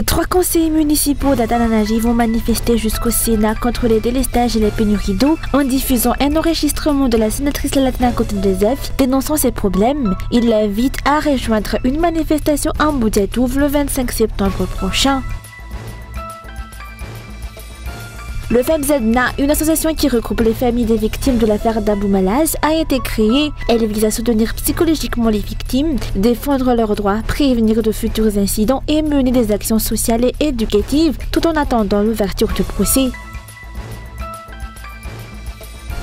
3 conseillers municipaux d'Antananarivo vont manifester jusqu'au Sénat contre les délestages et les pénuries d'eau en diffusant un enregistrement de la sénatrice Lalatina Kotun-Joseph dénonçant ces problèmes. Il l'invite à rejoindre une manifestation à Mboujatouf le 25 septembre prochain. Le FEMZNA, une association qui regroupe les familles des victimes de l'affaire d'Abou Malaz, a été créée. Elle vise à soutenir psychologiquement les victimes, défendre leurs droits, prévenir de futurs incidents et mener des actions sociales et éducatives tout en attendant l'ouverture du procès.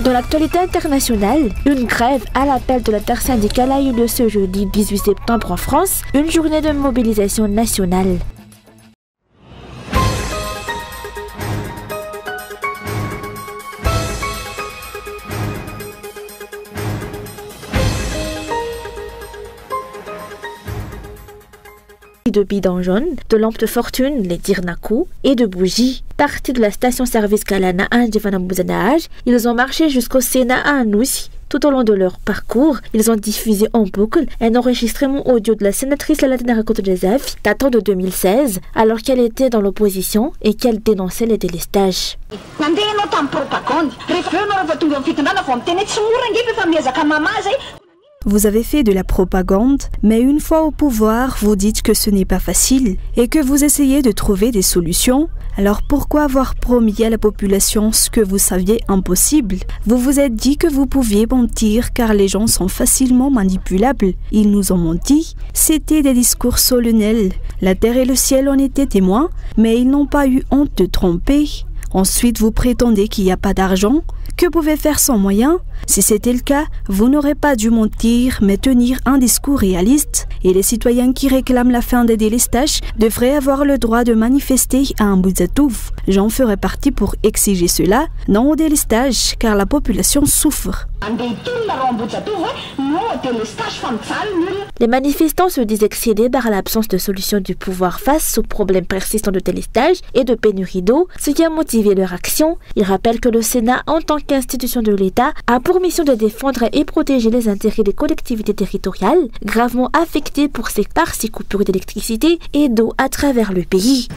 Dans l'actualité internationale, une grève à l'appel de l'intersyndicale a eu lieu ce jeudi 18 septembre en France, une journée de mobilisation nationale. De bidons jaunes, de lampes de fortune, les dirnakou, et de bougies. Partis de la station-service Kalana à Ndjivanambouzanaaj, ils ont marché jusqu'au Sénat à Anoussi. Tout au long de leur parcours, ils ont diffusé en boucle un enregistrement audio de la sénatrice Lalatina Kotun-Joseph datant de 2016, alors qu'elle était dans l'opposition et qu'elle dénonçait les délestages. Vous avez fait de la propagande, mais une fois au pouvoir, vous dites que ce n'est pas facile et que vous essayez de trouver des solutions. Alors pourquoi avoir promis à la population ce que vous saviez impossible? Vous vous êtes dit que vous pouviez mentir car les gens sont facilement manipulables. Ils nous ont menti. C'était des discours solennels. La terre et le ciel en étaient témoins, mais ils n'ont pas eu honte de tromper. Ensuite, vous prétendez qu'il n'y a pas d'argent. Que pouvez faire sans moyens? Si c'était le cas, vous n'aurez pas dû mentir, mais tenir un discours réaliste. Et les citoyens qui réclament la fin des délestages devraient avoir le droit de manifester à Mboujatouf. J'en ferai partie pour exiger cela, non au délestage, car la population souffre. Les manifestants se disent excédés par l'absence de solution du pouvoir face aux problèmes persistants de délestage et de pénurie d'eau, ce qui a motivé leur action. Ils rappellent que le Sénat, en tant qu'institution de l'État, a pour mission de défendre et protéger les intérêts des collectivités territoriales, gravement affectées par ces coupures d'électricité et d'eau à travers le pays.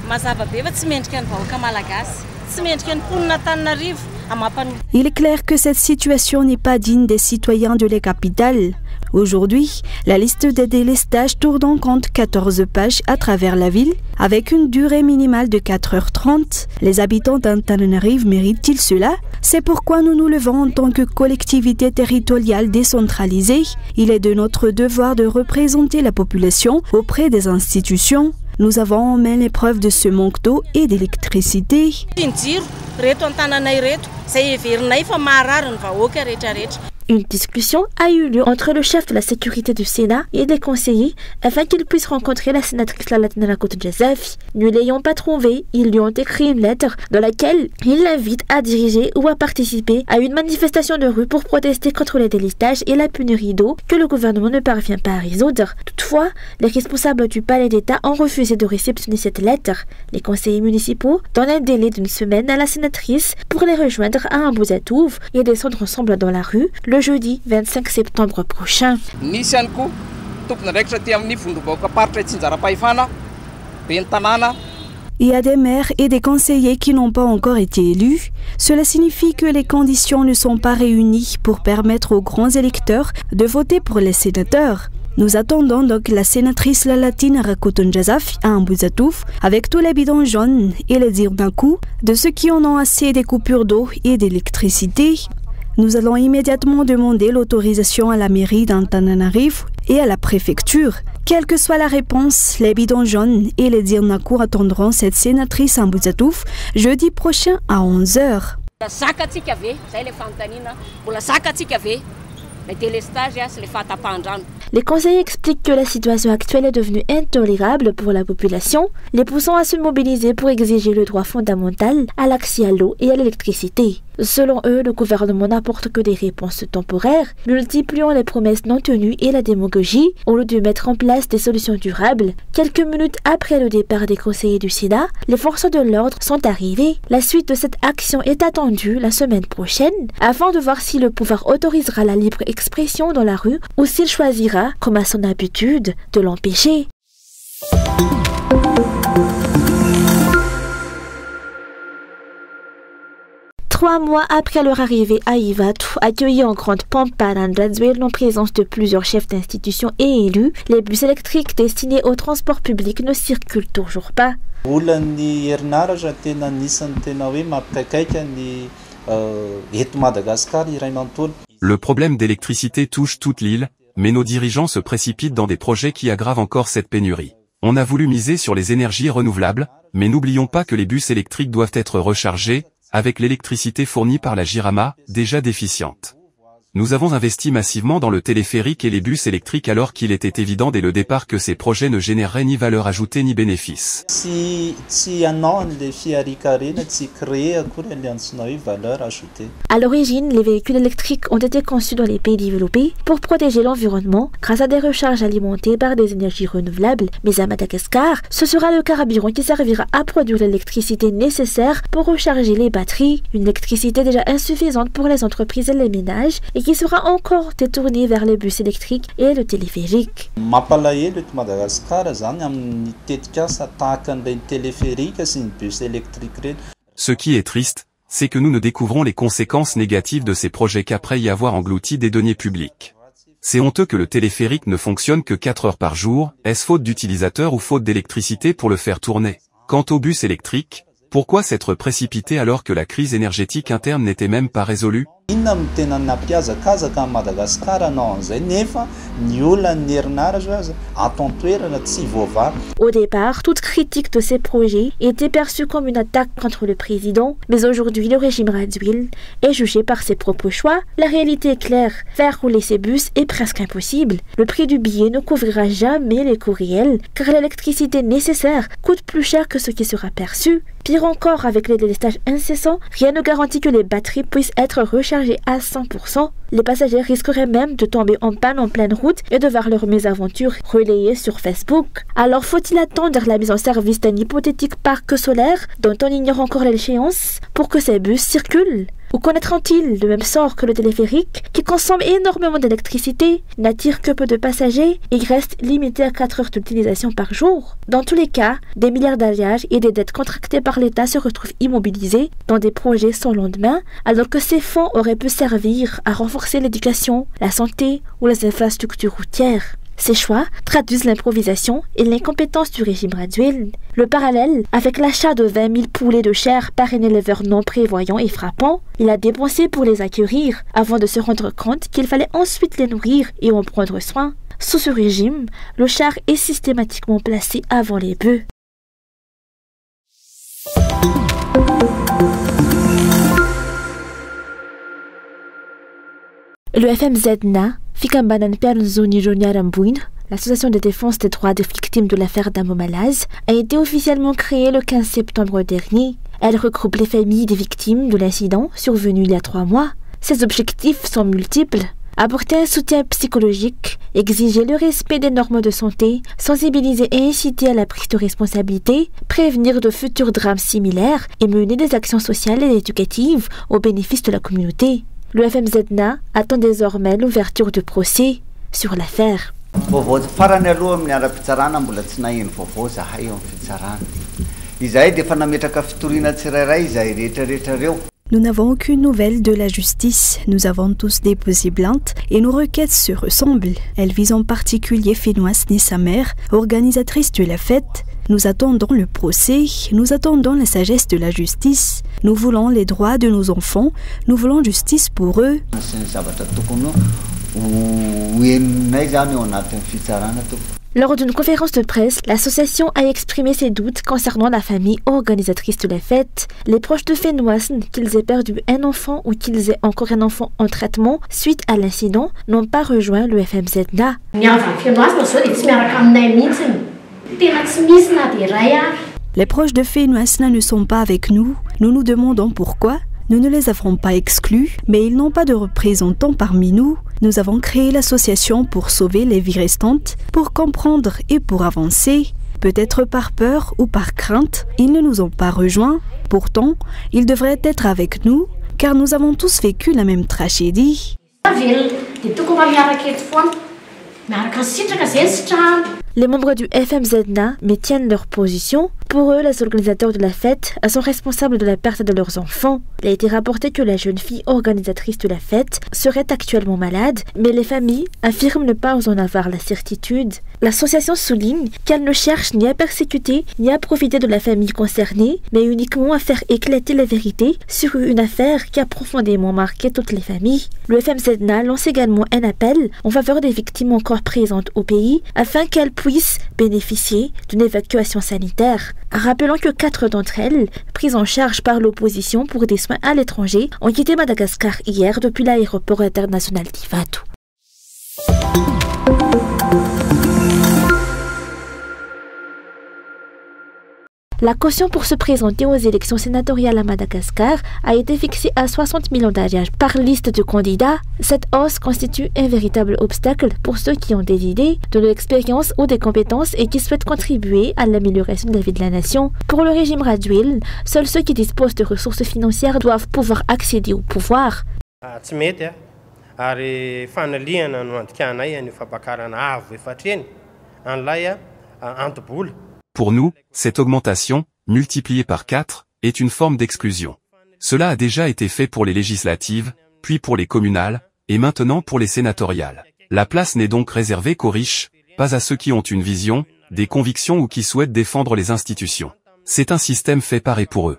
Il est clair que cette situation n'est pas digne des citoyens de la capitale. Aujourd'hui, la liste des délestages tourne en compte 14 pages à travers la ville, avec une durée minimale de 4h30. Les habitants d'Antananarivo méritent-ils cela? C'est pourquoi nous nous levons en tant que collectivité territoriale décentralisée. Il est de notre devoir de représenter la population auprès des institutions. Nous avons en main l'épreuve de ce manque d'eau et d'électricité. Une discussion a eu lieu entre le chef de la sécurité du Sénat et des conseillers afin qu'ils puissent rencontrer la sénatrice Lalatina Kotun-Joseph. Ne l'ayant pas trouvée, ils lui ont écrit une lettre dans laquelle ils l'invitent à diriger ou à participer à une manifestation de rue pour protester contre les délestages et la pénurie d'eau que le gouvernement ne parvient pas à résoudre. Toutefois, les responsables du palais d'État ont refusé de réceptionner cette lettre. Les conseillers municipaux donnent un délai d'une semaine à la sénatrice pour les rejoindre à Mboujatouf et descendre ensemble dans la rue le jeudi 25 septembre prochain. Il y a des maires et des conseillers qui n'ont pas encore été élus. Cela signifie que les conditions ne sont pas réunies pour permettre aux grands électeurs de voter pour les sénateurs. Nous attendons donc la sénatrice Lalatina Kotun-Joseph à Mboujatouf avec tous les bidons jaunes et les dirnakou de ceux qui en ont assez des coupures d'eau et d'électricité. Nous allons immédiatement demander l'autorisation à la mairie d'Antananarivo et à la préfecture. Quelle que soit la réponse, les bidons jaunes et les dirnakou attendront cette sénatrice à Mboujatouf jeudi prochain à 11h. Les conseillers expliquent que la situation actuelle est devenue intolérable pour la population, les poussant à se mobiliser pour exiger le droit fondamental à l'accès à l'eau et à l'électricité. Selon eux, le gouvernement n'apporte que des réponses temporaires, multipliant les promesses non tenues et la démagogie, au lieu de mettre en place des solutions durables. Quelques minutes après le départ des conseillers du Sénat, les forces de l'ordre sont arrivées. La suite de cette action est attendue la semaine prochaine, afin de voir si le pouvoir autorisera la libre expression dans la rue ou s'il choisira, comme à son habitude, de l'empêcher. 3 mois après leur arrivée à Ivatu, accueillis en grande pompe par Andrazuel en présence de plusieurs chefs d'institutions et élus, les bus électriques destinés au transport public ne circulent toujours pas. Le problème d'électricité touche toute l'île, mais nos dirigeants se précipitent dans des projets qui aggravent encore cette pénurie. On a voulu miser sur les énergies renouvelables, mais n'oublions pas que les bus électriques doivent être rechargés, avec l'électricité fournie par la Jirama, déjà déficiente. Nous avons investi massivement dans le téléphérique et les bus électriques alors qu'il était évident dès le départ que ces projets ne généreraient ni valeur ajoutée ni bénéfice. À l'origine, les véhicules électriques ont été conçus dans les pays développés pour protéger l'environnement grâce à des recharges alimentées par des énergies renouvelables. Mais à Madagascar, ce sera le carburant qui servira à produire l'électricité nécessaire pour recharger les batteries, une électricité déjà insuffisante pour les entreprises et les ménages et qui sera encore détournée vers les bus électriques et le téléphérique. Ce qui est triste, c'est que nous ne découvrons les conséquences négatives de ces projets qu'après y avoir englouti des deniers publics. C'est honteux que le téléphérique ne fonctionne que 4 heures par jour, est-ce faute d'utilisateurs ou faute d'électricité pour le faire tourner? Quant au bus électrique, pourquoi s'être précipité alors que la crise énergétique interne n'était même pas résolue? Au départ, toute critique de ces projets était perçue comme une attaque contre le président, mais aujourd'hui le régime Radziwiłł est jugé par ses propres choix. La réalité est claire, faire rouler ces bus est presque impossible. Le prix du billet ne couvrira jamais les coûts réels, car l'électricité nécessaire coûte plus cher que ce qui sera perçu. Pire encore, avec les délestages incessants, rien ne garantit que les batteries puissent être rechargées à 100%. Les passagers risqueraient même de tomber en panne en pleine route et de voir leur mésaventure relayée sur Facebook. Alors faut-il attendre la mise en service d'un hypothétique parc solaire dont on ignore encore l'échéance pour que ces bus circulent? Ou connaîtront-ils le même sort que le téléphérique qui consomme énormément d'électricité, n'attire que peu de passagers et reste limité à 4 heures d'utilisation par jour? Dans tous les cas, des milliards d'alliages et des dettes contractées par l'État se retrouvent immobilisés dans des projets sans lendemain, alors que ces fonds auraient pu servir à renforcer l'éducation, la santé ou les infrastructures routières. Ces choix traduisent l'improvisation et l'incompétence du régime Radziwiłł. Le parallèle avec l'achat de 20 000 poulets de chair par un éleveur non prévoyant est frappant. Il a dépensé pour les acquérir avant de se rendre compte qu'il fallait ensuite les nourrir et en prendre soin. Sous ce régime, le char est systématiquement placé avant les bœufs. Le FMZNA, Fikambanan Perlzoni Joniarambouin, l'association de défense des droits des victimes de l'affaire Damo Malaz, a été officiellement créée le 15 septembre dernier. Elle regroupe les familles des victimes de l'incident survenu il y a 3 mois. Ses objectifs sont multiples. Apporter un soutien psychologique, exiger le respect des normes de santé, sensibiliser et inciter à la prise de responsabilité, prévenir de futurs drames similaires et mener des actions sociales et éducatives au bénéfice de la communauté. Le FMZNA attend désormais l'ouverture du procès sur l'affaire. Nous n'avons aucune nouvelle de la justice. Nous avons tous déposé plainte et nos requêtes se ressemblent. Elles visent en particulier Fenoise ni sa mère, organisatrice de la fête. Nous attendons le procès, nous attendons la sagesse de la justice. Nous voulons les droits de nos enfants, nous voulons justice pour eux. Lors d'une conférence de presse, l'association a exprimé ses doutes concernant la famille organisatrice de la fête. Les proches de Fenoise, qu'ils aient perdu un enfant ou qu'ils aient encore un enfant en traitement suite à l'incident, n'ont pas rejoint le FMZNA. Les proches de Fenoise ne sont pas avec nous. Nous nous demandons pourquoi. Nous ne les avons pas exclus, mais ils n'ont pas de représentants parmi nous. Nous avons créé l'association pour sauver les vies restantes, pour comprendre et pour avancer. Peut-être par peur ou par crainte, ils ne nous ont pas rejoints. Pourtant, ils devraient être avec nous, car nous avons tous vécu la même tragédie. Les membres du FMZNA maintiennent leur position. Pour eux, les organisateurs de la fête sont responsables de la perte de leurs enfants. Il a été rapporté que la jeune fille organisatrice de la fête serait actuellement malade, mais les familles affirment ne pas en avoir la certitude. L'association souligne qu'elle ne cherche ni à persécuter ni à profiter de la famille concernée, mais uniquement à faire éclater la vérité sur une affaire qui a profondément marqué toutes les familles. Le FMZNA lance également un appel en faveur des victimes encore présentes au pays afin qu'elles puissent bénéficier d'une évacuation sanitaire. Rappelant que 4 d'entre elles, prises en charge par l'opposition pour des soins à l'étranger, ont quitté Madagascar hier depuis l'aéroport international d'Ivato. La caution pour se présenter aux élections sénatoriales à Madagascar a été fixée à 60 millions d'ariages par liste de candidats. Cette hausse constitue un véritable obstacle pour ceux qui ont des idées, de l'expérience ou des compétences et qui souhaitent contribuer à l'amélioration de la vie de la nation. Pour le régime Rajoelina, seuls ceux qui disposent de ressources financières doivent pouvoir accéder au pouvoir. Pour nous, cette augmentation, multipliée par 4, est une forme d'exclusion. Cela a déjà été fait pour les législatives, puis pour les communales, et maintenant pour les sénatoriales. La place n'est donc réservée qu'aux riches, pas à ceux qui ont une vision, des convictions ou qui souhaitent défendre les institutions. C'est un système fait par et pour eux.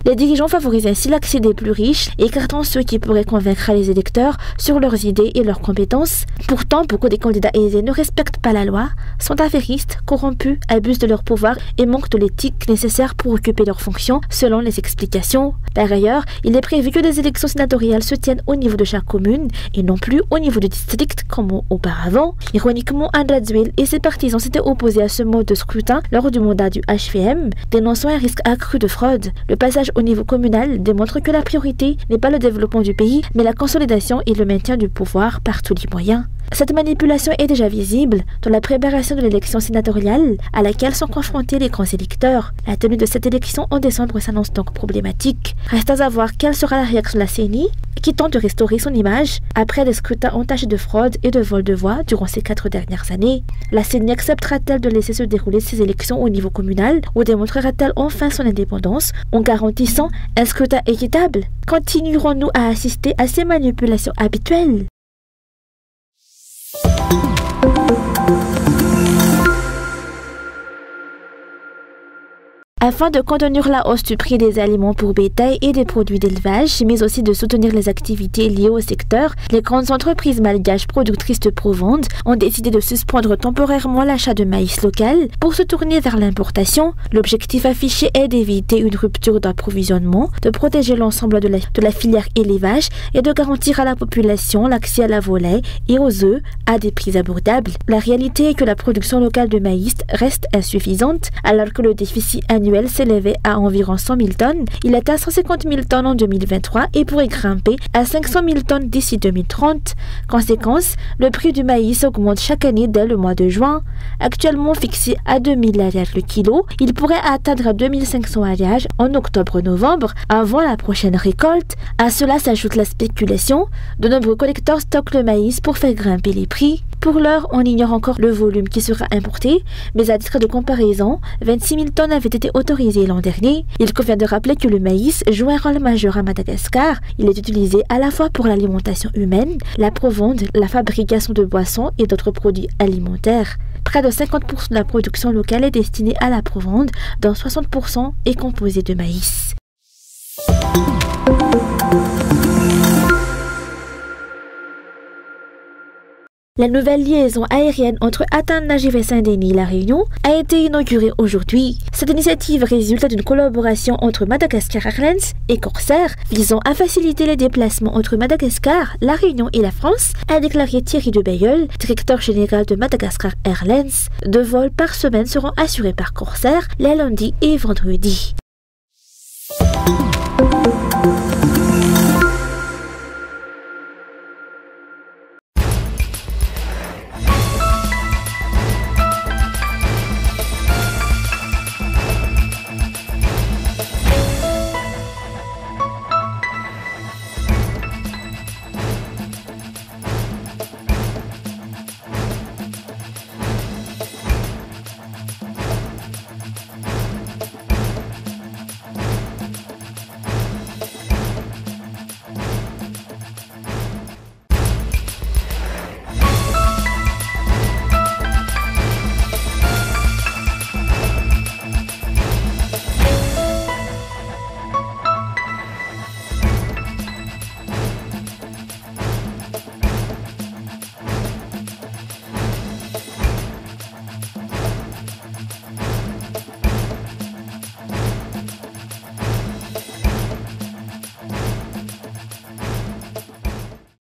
Les dirigeants favorisent ainsi l'accès des plus riches, écartant ceux qui pourraient convaincre les électeurs sur leurs idées et leurs compétences. Pourtant, beaucoup des candidats aisés ne respectent pas la loi, sont affairistes, corrompus, abusent de leur pouvoir et manquent de l'éthique nécessaire pour occuper leurs fonctions, selon les explications. Par ailleurs, il est prévu que les élections sénatoriales se tiennent au niveau de chaque commune et non plus au niveau du district comme auparavant. Ironiquement, Rajoelina et ses partisans s'étaient opposés à ce mode de scrutin lors du mandat du HVM, dénonçant un risque accru de fraude. Le passage au niveau communal démontre que la priorité n'est pas le développement du pays, mais la consolidation et le maintien du pouvoir par tous les moyens. Cette manipulation est déjà visible dans la préparation de l'élection sénatoriale à laquelle sont confrontés les grands électeurs. La tenue de cette élection en décembre s'annonce donc problématique. Reste à savoir quelle sera la réaction de la CENI, qui tente de restaurer son image après des scrutins entachés de fraude et de vol de voix durant ces 4 dernières années. La CENI acceptera-t-elle de laisser se dérouler ces élections au niveau communal ou démontrera-t-elle enfin son indépendance en garantissant un scrutin équitable? Continuerons-nous à assister à ces manipulations habituelles? Afin de contenir la hausse du prix des aliments pour bétail et des produits d'élevage, mais aussi de soutenir les activités liées au secteur, les grandes entreprises malgaches productrices de provende ont décidé de suspendre temporairement l'achat de maïs local pour se tourner vers l'importation. L'objectif affiché est d'éviter une rupture d'approvisionnement, de protéger l'ensemble de la filière élevage et de garantir à la population l'accès à la volaille et aux œufs à des prix abordables. La réalité est que la production locale de maïs reste insuffisante, alors que le déficit annuel s'élevait à environ 100 000 tonnes. Il est à 150 000 tonnes en 2023 et pourrait grimper à 500 000 tonnes d'ici 2030. Conséquence, le prix du maïs augmente chaque année dès le mois de juin. Actuellement fixé à 2000 ariages le kilo, il pourrait atteindre 2500 ariages en octobre-novembre avant la prochaine récolte. À cela s'ajoute la spéculation. De nombreux collecteurs stockent le maïs pour faire grimper les prix. Pour l'heure, on ignore encore le volume qui sera importé, mais à titre de comparaison, 26 000 tonnes avaient été autorisées l'an dernier. Il convient de rappeler que le maïs joue un rôle majeur à Madagascar. Il est utilisé à la fois pour l'alimentation humaine, la provende, la fabrication de boissons et d'autres produits alimentaires. Près de 50% de la production locale est destinée à la provende, dont 60% est composée de maïs. La nouvelle liaison aérienne entre Athènes, Najib et Saint-Denis, La Réunion, a été inaugurée aujourd'hui. Cette initiative résulte d'une collaboration entre Madagascar Airlines et Corsair, visant à faciliter les déplacements entre Madagascar, La Réunion et la France, a déclaré Thierry de Bailleul, directeur général de Madagascar Airlines. 2 vols par semaine seront assurés par Corsair les lundis et vendredis.